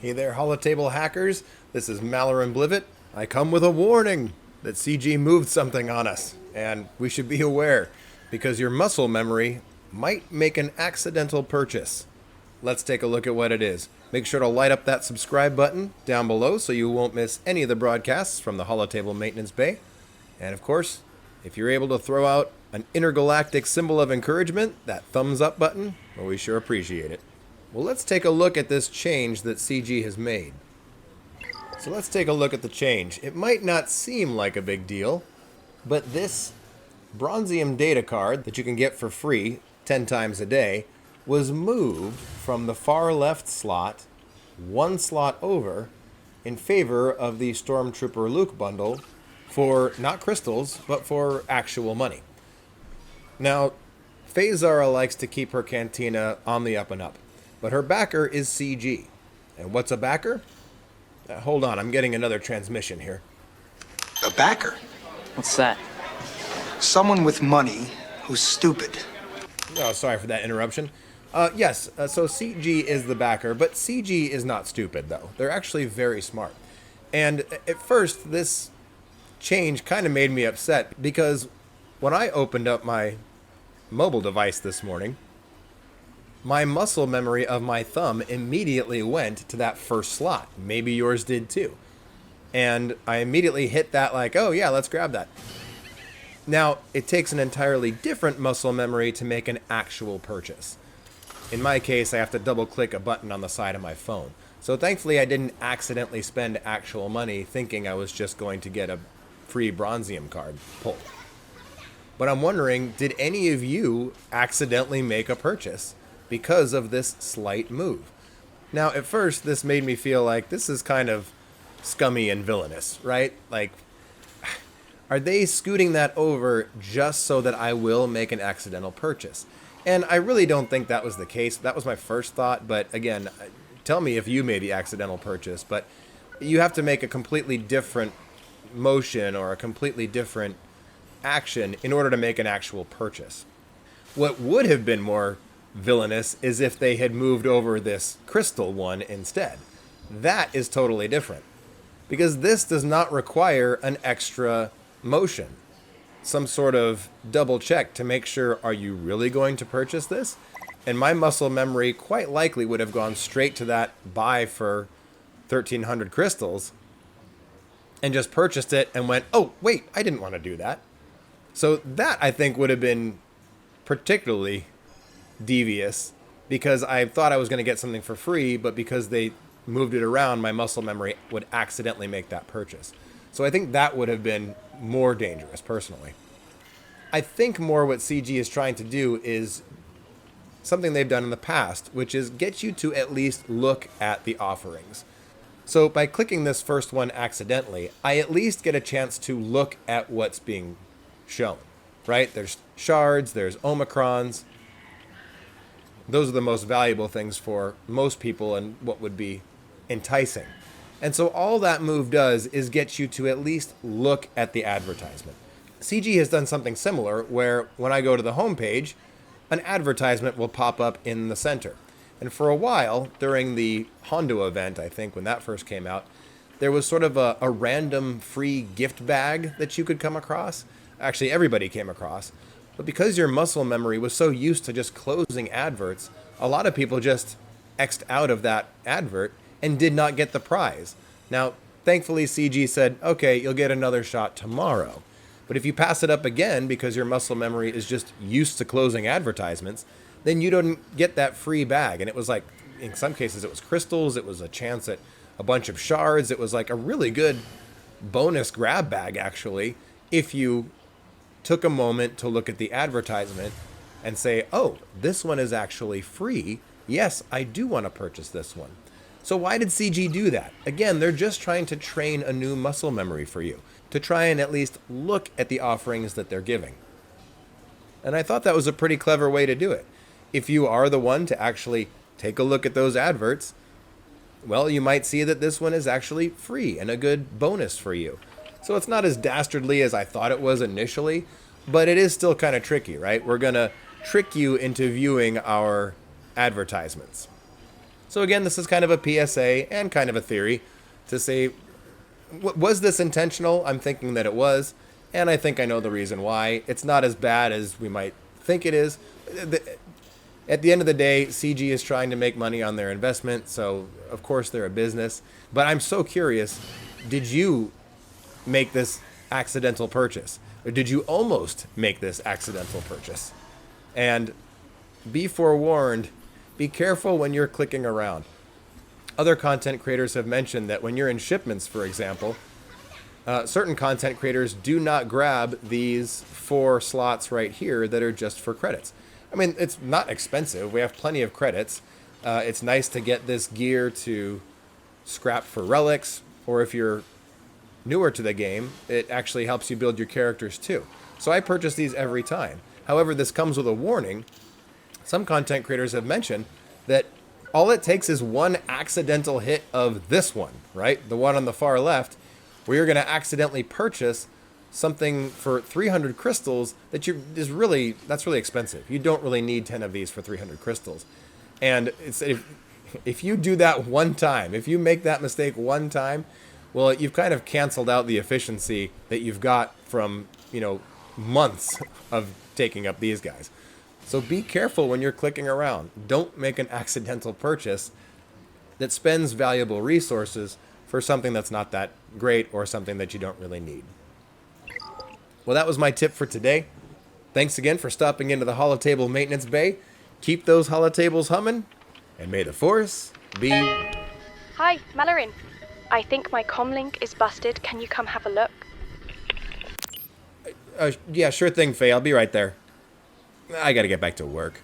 Hey there, Holotable hackers. This is Maleran Blivet. I come with a warning that CG moved something on us, and we should be aware, because your muscle memory might make an accidental purchase. Let's take a look at what it is. Make sure to light up that subscribe button down below so you won't miss any of the broadcasts from the Holotable Maintenance Bay. And of course, if you're able to throw out an intergalactic symbol of encouragement, that thumbs up button, well, we sure appreciate it. Well, let's take a look at this change that CG has made. So let's take a look at the change. It might not seem like a big deal, but this Bronzium data card that you can get for free 10 times a day was moved from the far left slot, one slot over, in favor of the Stormtrooper Luke bundle for not crystals, but for actual money. Now, Phasara likes to keep her cantina on the up and up, but her backer is CG. And what's a backer? Hold on, I'm getting another transmission here. A backer? What's that? Someone with money who's stupid. Oh, sorry for that interruption. Yes, so CG is the backer, but CG is not stupid, though. They're actually very smart. And at first, this change kind of made me upset, because when I opened up my mobile device this morning, my muscle memory of my thumb immediately went to that first slot. Maybe yours did too. And I immediately hit that like, oh yeah, let's grab that. Now, it takes an entirely different muscle memory to make an actual purchase. In my case, I have to double click a button on the side of my phone. So thankfully I didn't accidentally spend actual money thinking I was just going to get a free Bronzium card pulled. But I'm wondering, did any of you accidentally make a purchase because of this slight move? Now, at first, this made me feel like this is kind of scummy and villainous, right? Like, are they scooting that over just so that I will make an accidental purchase? And I really don't think that was the case. That was my first thought, but again, tell me if you made the accidental purchase, but you have to make a completely different motion or a completely different action in order to make an actual purchase. What would have been more villainous is if they had moved over this crystal one instead. That is totally different, because this does not require an extra motion, some sort of double check to make sure, are you really going to purchase this? And my muscle memory quite likely would have gone straight to that buy for 1,300 crystals and just purchased it and went, oh wait, I didn't want to do that. So that, I think, would have been particularly devious, because I thought I was going to get something for free, but because they moved it around, my muscle memory would accidentally make that purchase. So I think that would have been more dangerous, personally. I think more what CG is trying to do is something they've done in the past, which is get you to at least look at the offerings. So by clicking this first one accidentally, I at least get a chance to look at what's being shown, right? There's shards, there's omicrons. Those are the most valuable things for most people and what would be enticing. And so all that move does is get you to at least look at the advertisement. CG has done something similar where when I go to the homepage, an advertisement will pop up in the center. And for a while, during the Hondo event, I think when that first came out, there was sort of a random free gift bag that you could come across. Actually, everybody came across. But because your muscle memory was so used to just closing adverts, a lot of people just X'd out of that advert and did not get the prize. Now, thankfully, CG said, okay, you'll get another shot tomorrow. But if you pass it up again because your muscle memory is just used to closing advertisements, then you don't get that free bag. And it was like, in some cases, it was crystals. It was a chance at a bunch of shards. It was like a really good bonus grab bag, actually, if you took a moment to look at the advertisement and say, oh, this one is actually free. Yes, I do want to purchase this one. So why did CG do that? Again, they're just trying to train a new muscle memory for you, to try and at least look at the offerings that they're giving. And I thought that was a pretty clever way to do it. If you are the one to actually take a look at those adverts, well, you might see that this one is actually free and a good bonus for you. So it's not as dastardly as I thought it was initially, but it is still kind of tricky, right? We're going to trick you into viewing our advertisements. So again, this is kind of a PSA and kind of a theory to say, was this intentional? I'm thinking that it was, and I think I know the reason why. It's not as bad as we might think it is. At the end of the day, CG is trying to make money on their investment, so of course they're a business. But I'm so curious, did you make this accidental purchase? Or did you almost make this accidental purchase? And be forewarned, be careful when you're clicking around. Other content creators have mentioned that when you're in shipments, for example, certain content creators do not grab these 4 slots right here that are just for credits. I mean, it's not expensive. We have plenty of credits. It's nice to get this gear to scrap for relics, or if you're newer to the game, it actually helps you build your characters too. So I purchase these every time. However, this comes with a warning. Some content creators have mentioned that all it takes is one accidental hit of this one, right? The one on the far left, where you're going to accidentally purchase something for 300 crystals that's really expensive. You don't really need 10 of these for 300 crystals. And if you do that one time, if you make that mistake one time, well, you've kind of canceled out the efficiency that you've got from, months of taking up these guys. So be careful when you're clicking around. Don't make an accidental purchase that spends valuable resources for something that's not that great or something that you don't really need. Well, that was my tip for today. Thanks again for stopping into the Holotable Maintenance Bay. Keep those holotables humming, and may the force be... Hi, Maleran. I think my comlink is busted. Can you come have a look? Yeah, sure thing, Faye. I'll be right there. I gotta get back to work.